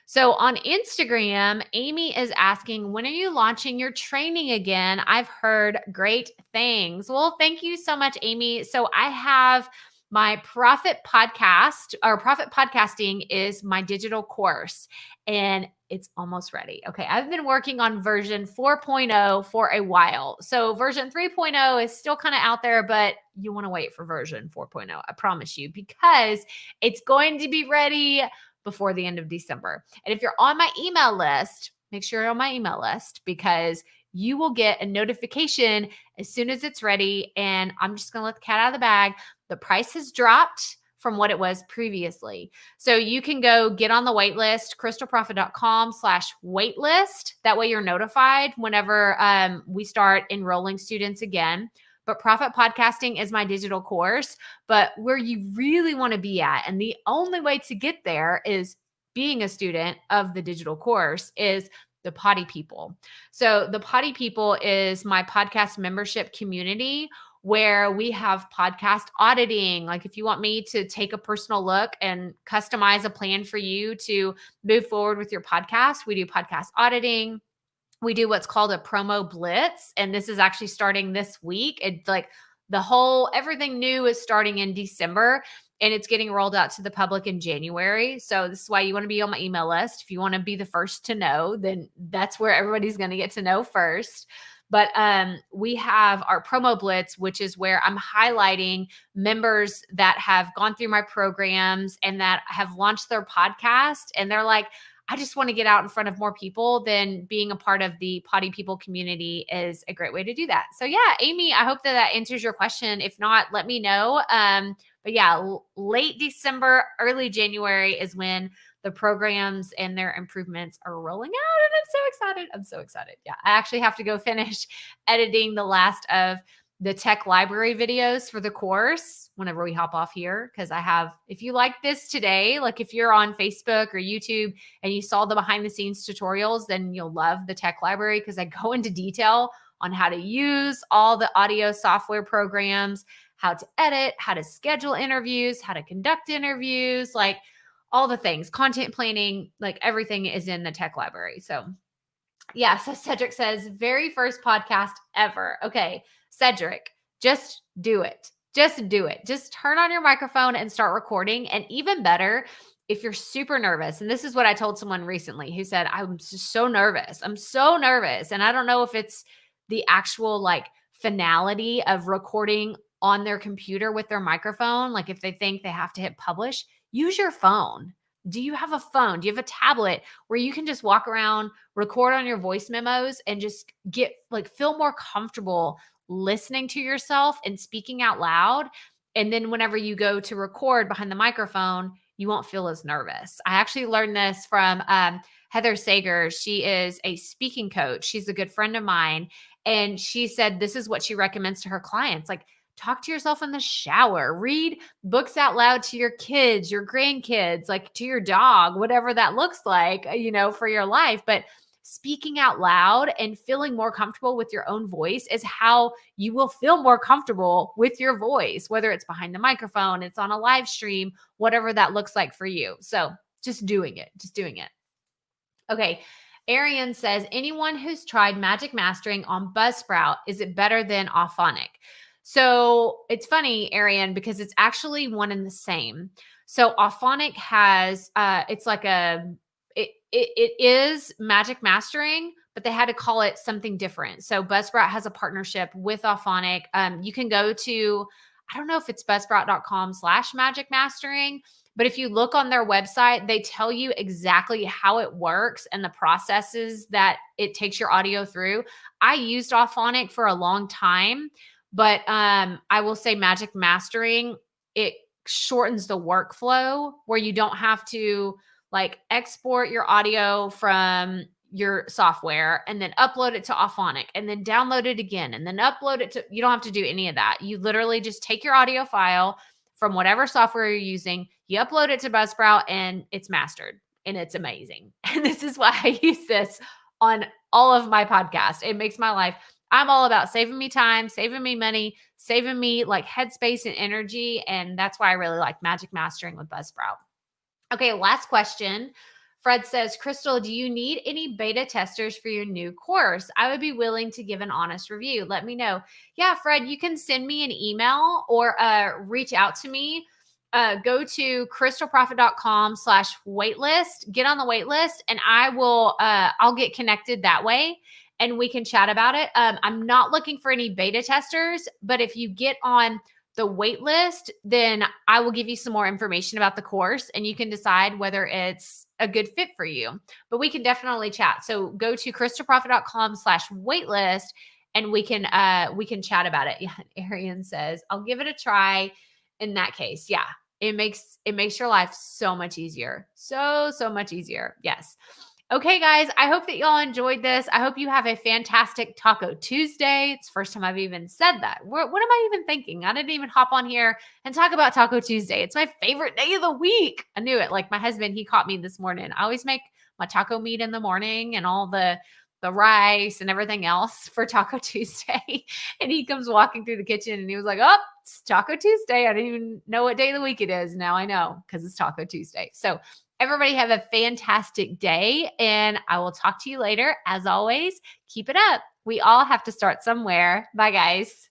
So on Instagram, Amy is asking, when are you launching your training again? I've heard great things. Well, thank you so much, Amy. So I have my Profit podcast, or Profit Podcasting is my digital course, and it's almost ready. Okay. I've been working on version 4.0 for a while. So version 3.0 is still kind of out there, but you want to wait for version 4.0. I promise you, because it's going to be ready before the end of December. And if you're on my email list, make sure you're on my email list, because you will get a notification as soon as it's ready. And I'm just going to let the cat out of the bag. The price has dropped from what it was previously. So you can go get on the wait list, crystalprofit.com/waitlist. That way you're notified whenever we start enrolling students again. But Profit Podcasting is my digital course. But where you really want to be at, and the only way to get there is being a student of the digital course, is the Potty People. So the Potty People is my podcast membership community where we have podcast auditing. Like if you want me to take a personal look and customize a plan for you to move forward with your podcast, we do podcast auditing. We do what's called a promo Blitz. And this is actually starting this week. It's like everything new is starting in December, and it's getting rolled out to the public in January. So this is why you want to be on my email list. If you want to be the first to know, then that's where everybody's going to get to know first. But we have our promo Blitz, which is where I'm highlighting members that have gone through my programs and that have launched their podcast. And they're like, I just want to get out in front of more people. Then being a part of the Potty People community is a great way to do that. So yeah, Amy, I hope that answers your question. If not, let me know. But yeah, late December, early January is when the programs and their improvements are rolling out. And I'm so excited. I'm so excited. Yeah, I actually have to go finish editing the last of the tech library videos for the course whenever we hop off here. Because if you like this today, like if you're on Facebook or YouTube and you saw the behind the scenes tutorials, then you'll love the tech library, because I go into detail on how to use all the audio software programs, how to edit, how to schedule interviews, how to conduct interviews, like all the things, content planning, like everything is in the tech library. So yeah. So Cedric says, very first podcast ever. Okay, Cedric, just do it. Just do it. Just turn on your microphone and start recording. And even better, if you're super nervous, and this is what I told someone recently who said, I'm just so nervous. I'm so nervous. And I don't know if it's the actual like finality of recording on their computer with their microphone. Like if they think they have to hit publish, use your phone. Do you have a phone? Do you have a tablet where you can just walk around, record on your voice memos, and just feel more comfortable listening to yourself and speaking out loud? And then whenever you go to record behind the microphone, you won't feel as nervous. I actually learned this from Heather Sager. She is a speaking coach. She's a good friend of mine. And she said this is what she recommends to her clients. Like, talk to yourself in the shower, read books out loud to your kids, your grandkids, like to your dog, whatever that looks like, for your life. But speaking out loud and feeling more comfortable with your own voice is how you will feel more comfortable with your voice, whether it's behind the microphone, it's on a live stream, whatever that looks like for you. So just doing it. Okay. Arian says, anyone who's tried Magic Mastering on Buzzsprout, is it better than Auphonic? So it's funny, Arian, because it's actually one and the same. So Auphonic has, it is Magic Mastering, but they had to call it something different. So Buzzsprout has a partnership with Auphonic. You can go to, I don't know if it's buzzsprout.com/magic mastering, but if you look on their website, they tell you exactly how it works and the processes that it takes your audio through. I used Auphonic for a long time, but I will say Magic Mastering, it shortens the workflow where you don't have to export your audio from your software and then upload it to Auphonic and then download it again and then upload it to, you don't have to do any of that. You literally just take your audio file from whatever software you're using, you upload it to Buzzsprout, and it's mastered, and it's amazing. And this is why I use this on all of my podcasts. It makes my life I'm all about saving me time, saving me money, saving me like headspace and energy. And that's why I really like Magic Mastering with Buzzsprout. Okay, last question. Fred says, Crystal, do you need any beta testers for your new course? I would be willing to give an honest review. Let me know. Yeah, Fred, you can send me an email or reach out to me. Go to crystalproffitt.com/waitlist, get on the wait list, and I'll get connected that way and we can chat about it. I'm not looking for any beta testers, but if you get on the wait list, then I will give you some more information about the course and you can decide whether it's a good fit for you. But we can definitely chat. So go to crystalproffitt.com/waitlist and we can chat about it. Yeah, Arian says, I'll give it a try in that case. Yeah. It makes your life so much easier. So much easier. Yes. Okay, guys, I hope that y'all enjoyed this. I hope you have a fantastic Taco Tuesday. It's the first time I've even said that. What am I even thinking? I didn't even hop on here and talk about Taco Tuesday. It's my favorite day of the week. I knew it. Like my husband, he caught me this morning. I always make my taco meat in the morning and all the rice and everything else for Taco Tuesday. And he comes walking through the kitchen and he was like, oh, it's Taco Tuesday. I didn't even know what day of the week it is. Now I know because it's Taco Tuesday. So everybody have a fantastic day and I will talk to you later. As always, keep it up. We all have to start somewhere. Bye, guys.